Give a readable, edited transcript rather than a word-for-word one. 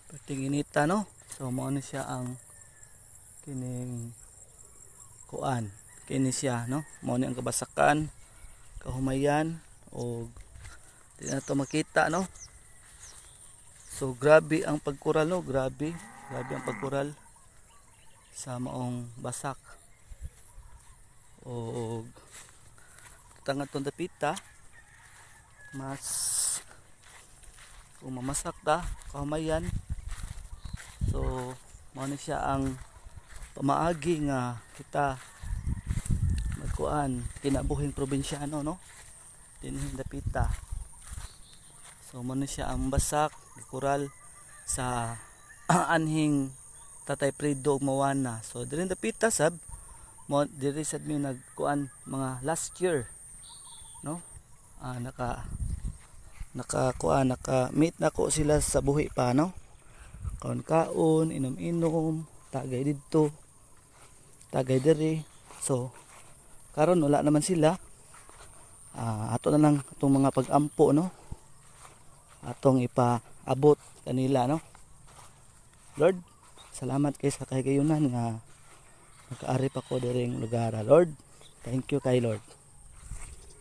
Pertinginita no. So mao ni siya ang kining kuan. Kini siya no. Mao ni ang kabasakan, kahumayan o di na to makita no. So grabe ang pagkural no, grabe ang pagkural sa maong basak. O tangat tong dapita mas kung mamasak ta kahumayan. So mao ni siya ang pamaagi nga kita magkuan kinabuhing probinsyano no dinhi dapita. So mao ni siya ang basak kural sa anhing Tatay Fredo ug Mawana. So diri dapita sab mo diri sad mi nagkuan mga last year no. Naka meet na ko sila sa buhi pa no. Kaon-kaon, inom-inom, tagay didto, tagay diri. So karon wala naman sila. Ato na lang itong mga pag-ampo no. Atong ipaabot kanila no. Lord, salamat kay sa kahigayunan nga nakaari pa ko diring lugar. Lord, thank you kay Lord.